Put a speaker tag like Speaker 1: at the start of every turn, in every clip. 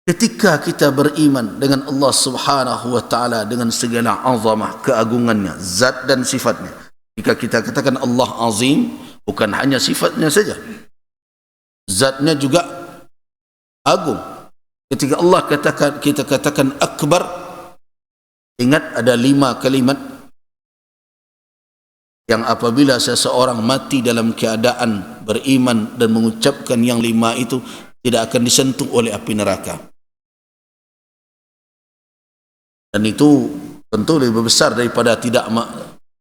Speaker 1: Ketika kita beriman dengan Allah Subhanahu wa taala dengan segala azamah, keagungannya, zat dan sifatnya. Jika kita katakan Allah azim, bukan hanya sifatnya saja, zatnya juga agung. Ketika Allah katakan, kita katakan akbar, ingat ada 5 kalimat yang apabila seseorang mati dalam keadaan beriman dan mengucapkan yang 5 itu, tidak akan disentuh oleh api neraka. Dan itu tentu lebih besar daripada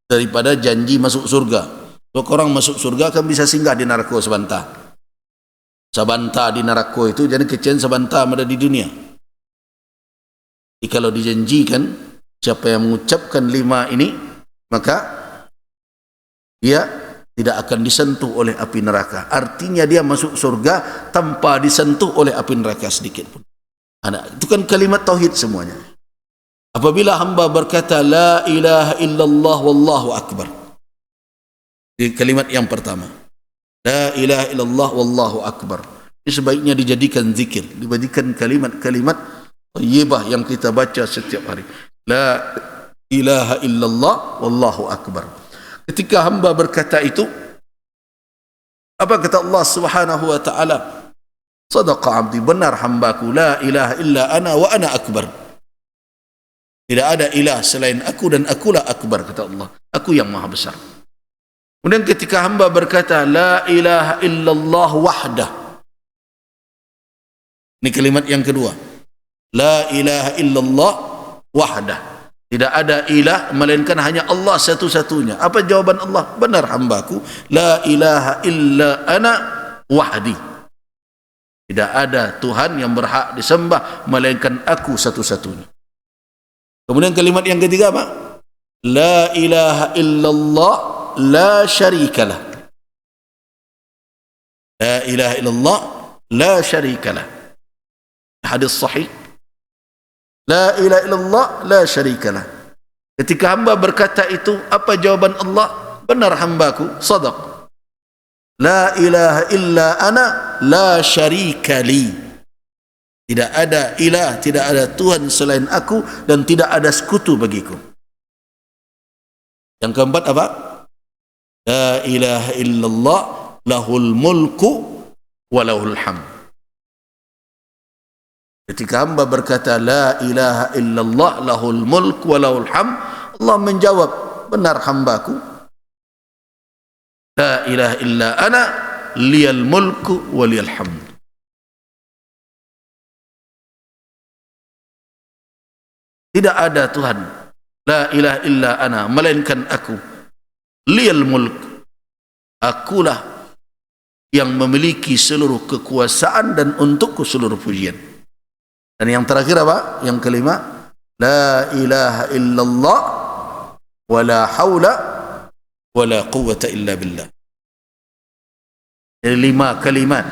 Speaker 1: daripada janji masuk surga. Kalau orang masuk surga kan bisa singgah di neraka sebentar. Sebentar di neraka itu jadi kecil sebentar ada di dunia. Jadi kalau dijanjikan siapa yang mengucapkan 5 ini, maka dia tidak akan disentuh oleh api neraka. Artinya dia masuk surga tanpa disentuh oleh api neraka sedikit pun. Itu kan kalimat tauhid semuanya. Apabila hamba berkata la ilaha illallah wallahu akbar, di kalimat yang pertama, la ilaha illallah wallahu akbar, ini sebaiknya dijadikan zikir, dijadikan kalimat-kalimat thayyibah yang kita baca setiap hari. La ilaha illallah wallahu akbar. Ketika hamba berkata itu, apa kata Allah Subhanahu wa taala? Sadaqa abdi, benar hambaku, la ilaha illa ana wa ana akbar. Tidak ada ilah selain aku dan akulah akbar, kata Allah. Aku yang maha besar. Kemudian ketika hamba berkata la ilaha illallah wahdah, ini kalimat yang kedua, la ilaha illallah wahdah, tidak ada ilah melainkan hanya Allah satu-satunya. Apa jawaban Allah? Benar hambaku, la ilaha illa ana wahdi, tidak ada Tuhan yang berhak disembah melainkan aku satu-satunya. Kemudian kalimat yang ketiga apa? La ilaha illallah la syarikalah. La ilaha illallah la syarikalah. Hadis sahih. La ilaha illallah la syarikalah. Ketika hamba berkata itu, apa jawaban Allah? Benar hambaku, sadaq. La ilaha illa ana la syarikali. Tidak ada ilah, tidak ada Tuhan selain aku, dan tidak ada sekutu bagiku. Yang keempat apa? La ilaha illallah lahul mulku wa lahul hamd. Ketika hamba berkata la ilaha illallah lahul mulku wa lahul hamd, Allah menjawab, benar hambaku, la ilaha illa ana liyal mulku wa liyal hamd. Tidak ada Tuhan, la ilaha illa ana, melainkan aku, liyal mulk, akulah yang memiliki seluruh kekuasaan dan untukku seluruh pujian. Dan yang terakhir apa? Yang kelima, la ilaha illallah wa la hawla wa la quwwata illa billah. Jadi 5 kalimat.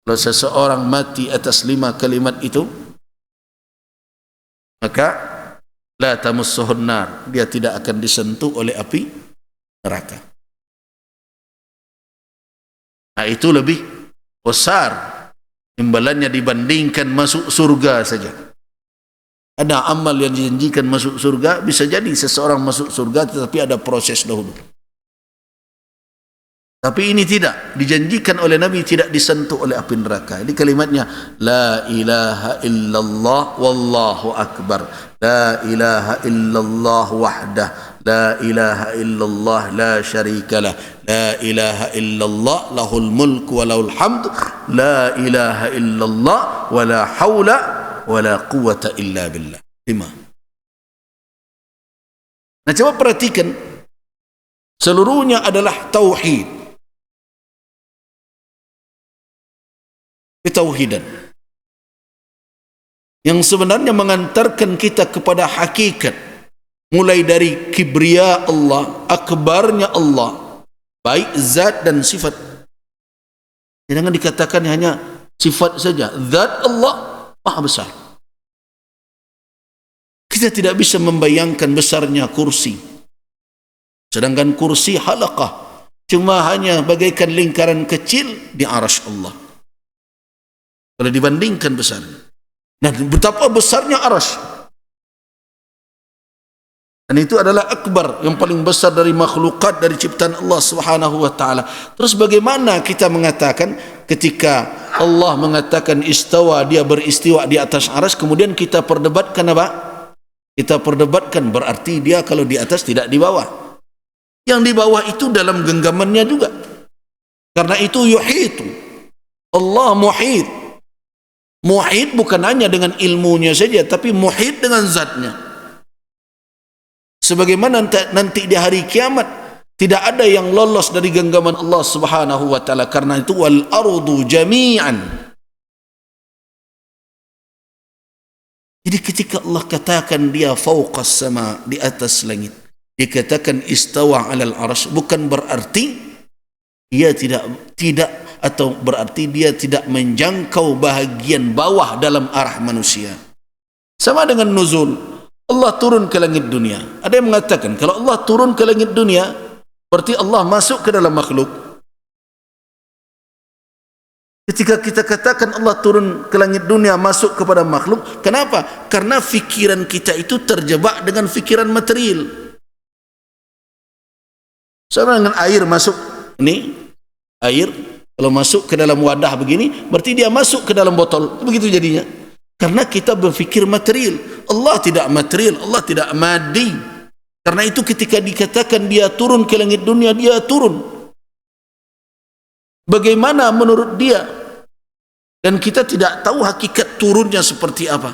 Speaker 1: Kalau seseorang mati atas 5 kalimat itu, maka la tamussuhun nar, dia tidak akan disentuh oleh api neraka. Nah, itu lebih besar imbalannya dibandingkan masuk surga saja. Ada amal yang dijanjikan masuk surga, bisa jadi seseorang masuk surga tetapi ada proses dahulu. Tapi ini tidak dijanjikan oleh Nabi, tidak disentuh oleh api neraka. Ini kalimatnya la ilaha illallah wallahu akbar, la ilaha illallah wahdah, la ilaha illallah la syarikalah, la ilaha illallah lahul mulku wa lahul hamd, la ilaha illallah wa la hawla wa la quwwata illa billah. 5. Nah, coba perhatikan, seluruhnya adalah tauhid, ketauhidan yang sebenarnya mengantarkan kita kepada hakikat, mulai dari kibriya Allah, akbarnya Allah, baik zat dan sifat. Jangan dikatakan hanya sifat saja, zat Allah maha besar. Kita tidak bisa membayangkan besarnya kursi, sedangkan kursi halaqah cuma hanya bagaikan lingkaran kecil di arasy Allah. Kalau dibandingkan besar. Nah, betapa besarnya arasy. Dan itu adalah akbar, yang paling besar dari makhlukat, dari ciptaan Allah Subhanahu wa taala. Terus bagaimana kita mengatakan ketika Allah mengatakan istawa, dia beristiwa di atas arasy, kemudian kita perdebatkan apa? Kita perdebatkan berarti dia kalau di atas tidak di bawah. Yang di bawah itu dalam genggamannya juga. Karena itu yuhitu. Allah muhit. Muhit bukan hanya dengan ilmunya saja, tapi muhit dengan zatnya. Sebagaimana nanti di hari kiamat tidak ada yang lolos dari genggaman Allah Subhanahu wa taala. Karena itu wal ardu jami'an. Jadi ketika Allah katakan dia fawqas sama, di atas langit, dikatakan istawa 'alal arsy, bukan berarti dia tidak atau berarti dia tidak menjangkau bahagian bawah dalam arah manusia. Sama dengan nuzul. Allah turun ke langit dunia. Ada yang mengatakan kalau Allah turun ke langit dunia berarti Allah masuk ke dalam makhluk. Ketika kita katakan Allah turun ke langit dunia masuk kepada makhluk, kenapa? Karena fikiran kita itu terjebak dengan fikiran material. Sama dengan air masuk, ini air kalau masuk ke dalam wadah begini berarti dia masuk ke dalam botol. Begitu jadinya. Karena kita berfikir material. Allah tidak material, Allah tidak maddi. Karena itu ketika dikatakan dia turun ke langit dunia, dia turun. Bagaimana menurut dia? Dan kita tidak tahu hakikat turunnya seperti apa.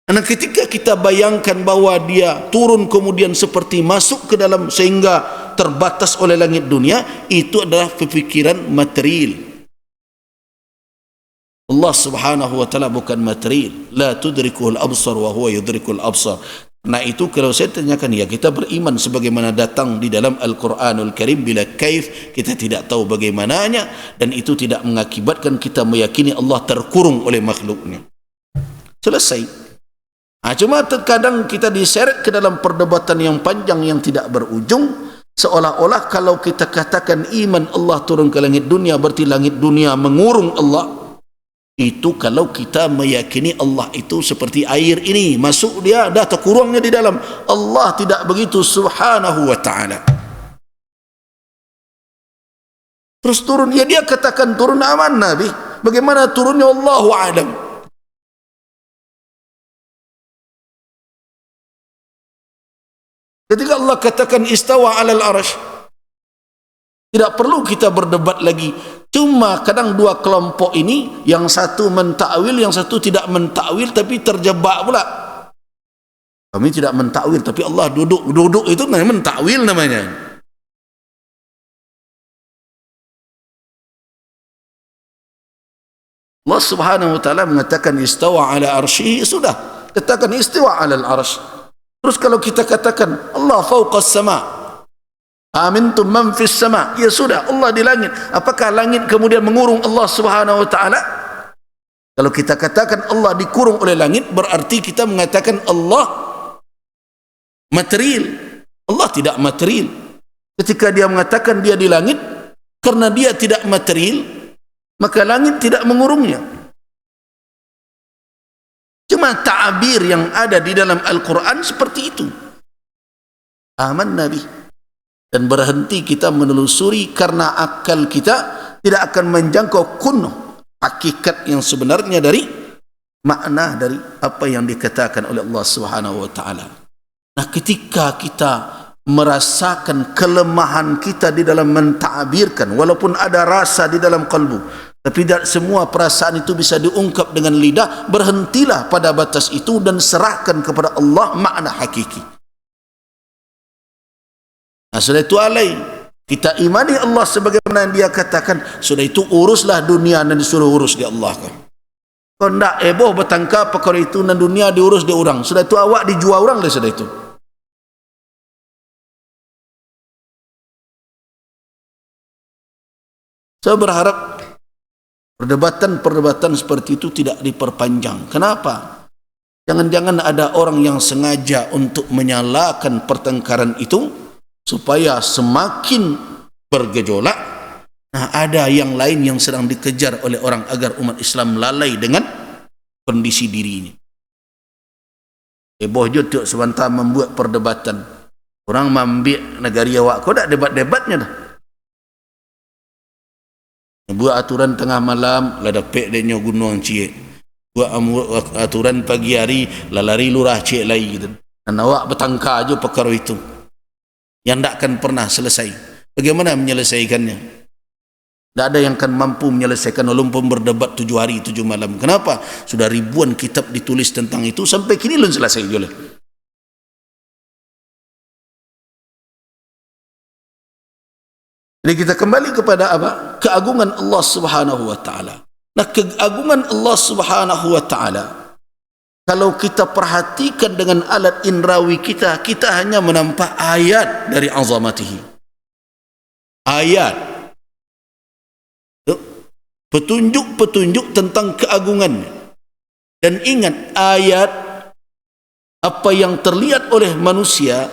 Speaker 1: Karena ketika kita bayangkan bahwa dia turun kemudian seperti masuk ke dalam sehingga terbatas oleh langit dunia, itu adalah pemikiran material. Allah Subhanahu wa taala bukan material. La tudrikuhul absar wa huwa yudrikul absar. Nah itu kalau saya tanyakan, ya kita beriman sebagaimana datang di dalam Al-Quranul Karim bila kaif, kita tidak tahu bagaimananya, dan itu tidak mengakibatkan kita meyakini Allah terkurung oleh makhluknya. Selesai. Nah, cuma terkadang kita diseret ke dalam perdebatan yang panjang yang tidak berujung, seolah-olah kalau kita katakan iman Allah turun ke langit dunia berarti langit dunia mengurung Allah. Itu kalau kita meyakini Allah itu seperti air ini, masuk dia dah terkurungnya di dalam. Allah tidak begitu Subhanahu wa ta'ala. Terus turun, ya dia katakan turun aman Nabi. Bagaimana turunnya Allahu a'lam. Ketika Allah katakan istawa 'alal arsy, tidak perlu kita berdebat lagi. Cuma kadang dua kelompok ini, yang satu mentakwil, yang satu tidak mentakwil, tapi terjebak pula. Kami tidak mentakwil, tapi Allah duduk itu namanya mentakwil namanya. Allah Subhanahu wa taala mengatakan istawa 'ala arsyihi, sudah. Katakan istawa 'alal arsy. Terus kalau kita katakan Allah fawqas sama, amintum man fis sama, ya sudah, Allah di langit. Apakah langit kemudian mengurung Allah Subhanahu wa taala? Kalau kita katakan Allah dikurung oleh langit, berarti kita mengatakan Allah material. Allah tidak material. Ketika dia mengatakan dia di langit, karena dia tidak material, maka langit tidak mengurungnya. Cuma ta'abir yang ada di dalam Al-Quran seperti itu. Aman Nabi. Dan berhenti kita menelusuri karena akal kita tidak akan menjangkau kunuh hakikat yang sebenarnya dari makna dari apa yang dikatakan oleh Allah Subhanahu wa taala. Nah, ketika kita merasakan kelemahan kita di dalam menta'abirkan, walaupun ada rasa di dalam kalbu, tapi tidak semua perasaan itu bisa diungkap dengan lidah, berhentilah pada batas itu dan serahkan kepada Allah makna hakiki. Nah, sudah itu alai kita imani Allah sebagaimana yang dia katakan, sudah itu uruslah dunia dan disuruh urus di Allah kan. Kau nak eboh bertangkap perkara itu dan dunia diurus di orang, sudah itu awak dijual orang lah sudah itu. Saya berharap perdebatan seperti itu tidak diperpanjang. Kenapa? Jangan-jangan ada orang yang sengaja untuk menyalakan pertengkaran itu supaya semakin bergejolak Nah, ada yang lain yang sedang dikejar oleh orang agar umat Islam lalai dengan kondisi dirinya. Boh jodoh sebentar membuat perdebatan. Orang mambik negari awak, kau tak debat-debatnya dah. Buat aturan tengah malam, lah dapet dia gunung cik. Buat aturan pagi hari, lah lari lurah cik lagi gitu. Dan awak bertangka aja perkara itu. Yang tak akan pernah selesai. Bagaimana menyelesaikannya? Tak ada yang akan mampu menyelesaikan walaupun berdebat 7 hari 7 malam. Kenapa? Sudah ribuan kitab ditulis tentang itu sampai kini belum selesai juga. Jadi kita kembali kepada apa? Keagungan Allah Subhanahu wa taala. Nah, keagungan Allah Subhanahu wa taala kalau kita perhatikan dengan alat indrawi kita, kita hanya menampak ayat dari azamatihi. Ayat petunjuk-petunjuk tentang keagungannya. Dan ingat, ayat apa yang terlihat oleh manusia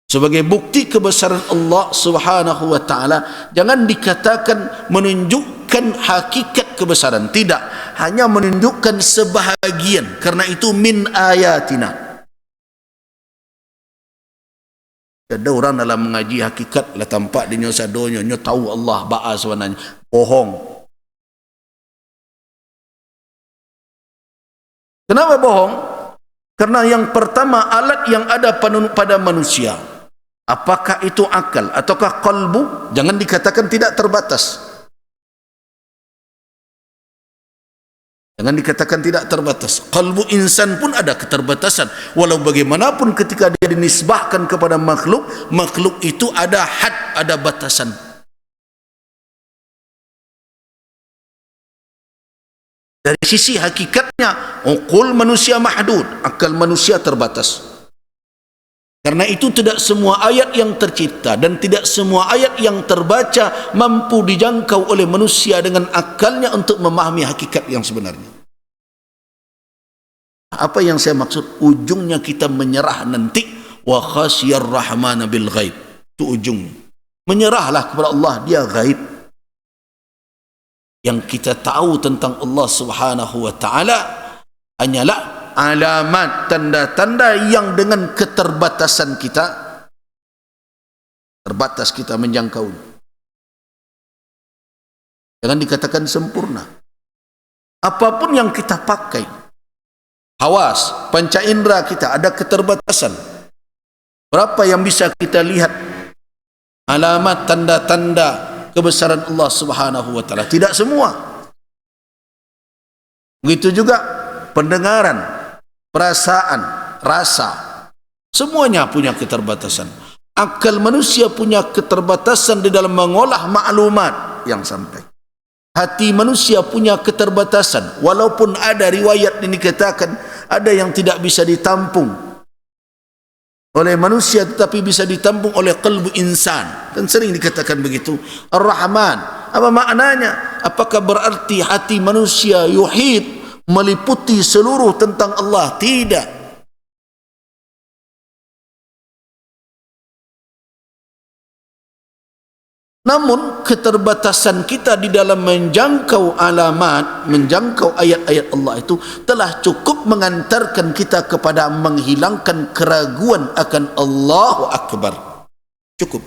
Speaker 1: sebagai bukti kebesaran Allah Subhanahu wa taala jangan dikatakan menunjukkan hakikat kebesaran, tidak, hanya menunjukkan sebahagian, karena itu min ayatina. Ada orang dalam mengaji hakikat lah tampak dia nyosadonya nyo tahu Allah ba'a sebenarnya, bohong. Kenapa bohong? Karena yang pertama, alat yang ada pada manusia, apakah itu akal ataukah qalbu, jangan dikatakan tidak terbatas. Jangan dikatakan tidak terbatas. Qalbu insan pun ada keterbatasan. Walau bagaimanapun ketika dia dinisbahkan kepada makhluk, makhluk itu ada had, ada batasan. Dari sisi hakikatnya, uqul manusia mahdud, akal manusia terbatas. Karena itu tidak semua ayat yang tercipta dan tidak semua ayat yang terbaca mampu dijangkau oleh manusia dengan akalnya untuk memahami hakikat yang sebenarnya. Apa yang saya maksud? Ujungnya kita menyerah nanti. Wa khasyar rahmana bil ghaib. Itu ujungnya. Menyerahlah kepada Allah, dia ghaib. Yang kita tahu tentang Allah Subhanahu wa taala hanyalah alamat, tanda-tanda yang dengan keterbatasan kita terbatas kita menjangkau. Jangan dikatakan sempurna. Apapun yang kita pakai, hawas, panca indera kita ada keterbatasan. Berapa yang bisa kita lihat alamat, tanda-tanda kebesaran Allah Subhanahu wa taala? Tidak semua. Begitu juga pendengaran, perasaan, rasa, semuanya punya keterbatasan. Akal manusia punya keterbatasan di dalam mengolah maklumat yang sampai. Hati manusia punya keterbatasan, walaupun ada riwayat yang dikatakan ada yang tidak bisa ditampung oleh manusia tetapi bisa ditampung oleh qalbu insan, dan sering dikatakan begitu. Ar-Rahman, apa maknanya? Apakah berarti hati manusia yuhid, meliputi seluruh tentang Allah? Tidak. Namun keterbatasan kita di dalam menjangkau alamat, menjangkau ayat-ayat Allah itu telah cukup mengantarkan kita kepada menghilangkan keraguan akan Allahu Akbar. Cukup.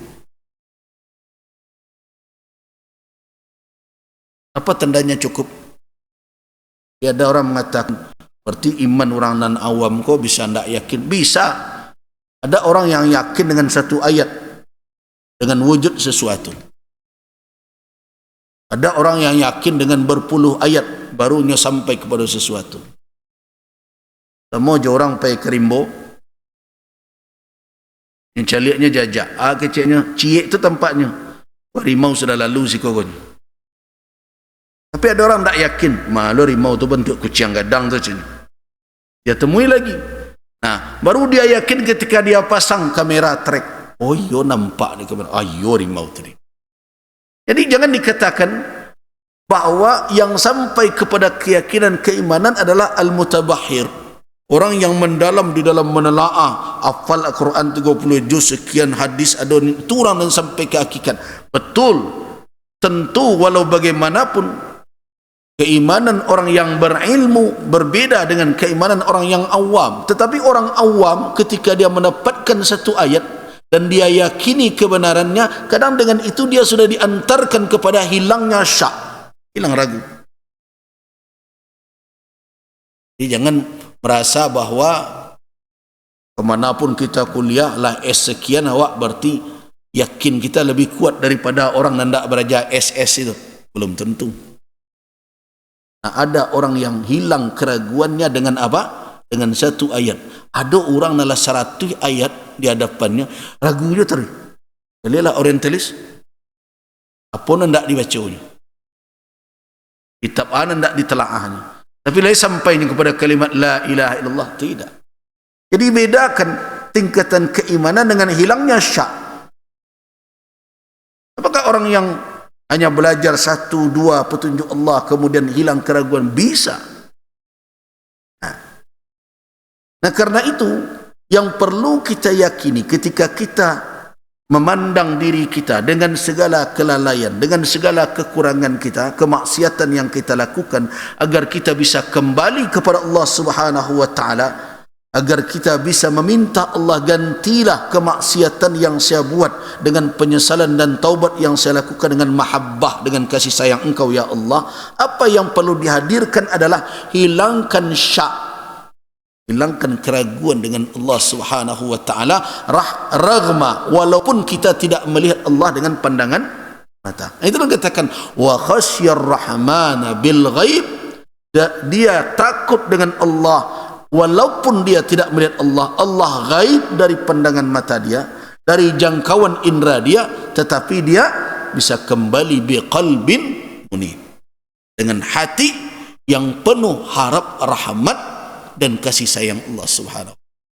Speaker 1: Apa tandanya cukup? Ya, ada orang mengatakan berarti iman orang nan awam kok bisa tidak yakin? Bisa. Ada orang yang yakin dengan satu ayat, dengan wujud sesuatu. Ada orang yang yakin dengan berpuluh ayat barunya sampai kepada sesuatu. Semua je orang pergi ke rimbo, yang caliaknya jajak, kecilnya ciek tu tempatnya, rimau sudah lalu si kogon. Tapi ada orang tak yakin, malu rimau tu bentuk kucing gadang tu cini. Dia temui lagi. Nah, baru dia yakin ketika dia pasang kamera track. Oh, yo nampak di kamera. Ayo rimau tadi. Jadi jangan dikatakan bahawa yang sampai kepada keyakinan keimanan adalah al-mutabahhir, orang yang mendalam di dalam menelaah, hafal Al-Quran 30 juz, sekian hadis, ada itu orang yang sampai ke hakikat. Betul. tentu walau bagaimanapun keimanan orang yang berilmu berbeda dengan keimanan orang yang awam. Tetapi orang awam ketika dia mendapatkan satu ayat dan dia yakini kebenarannya, kadang dengan itu dia sudah diantarkan kepada hilangnya syak, hilang ragu. Jadi jangan merasa bahwa kemanapun kita kuliah lah sekian awak berarti yakin kita lebih kuat daripada orang yang tidak belajar SS itu. Belum tentu. Nah, ada orang yang hilang keraguannya dengan apa? Dengan satu ayat. Ada orang dalam 100 ayat di hadapannya ragunya terus. Kalilah orientalis. Apa nak dibacanya? Kitab ana nak ditelaahnya. Tapi lain sampainya kepada kalimat la ilaha illallah, tidak. Jadi bedakan tingkatan keimanan dengan hilangnya syak. Apakah orang yang hanya belajar 1, 2 petunjuk Allah kemudian hilang keraguan? Bisa. Nah, karena itu yang perlu kita yakini ketika kita memandang diri kita dengan segala kelalaian, dengan segala kekurangan kita, kemaksiatan yang kita lakukan, agar kita bisa kembali kepada Allah Subhanahu wa taala, agar kita bisa meminta Allah, gantilah kemaksiatan yang saya buat dengan penyesalan dan taubat yang saya lakukan dengan mahabbah, dengan kasih sayang Engkau ya Allah. Apa yang perlu dihadirkan adalah hilangkan syak, hilangkan keraguan dengan Allah Subhanahu wa taala, raghma, walaupun kita tidak melihat Allah dengan pandangan mata. Itu dikatakan wa khasyar rahmana bil ghaib, dia takut dengan Allah walaupun dia tidak melihat Allah. Allah gaib dari pandangan mata dia, dari jangkauan indera dia, tetapi dia bisa kembali biqalbin munib, dengan hati yang penuh harap rahmat dan kasih sayang Allah Subhanahu.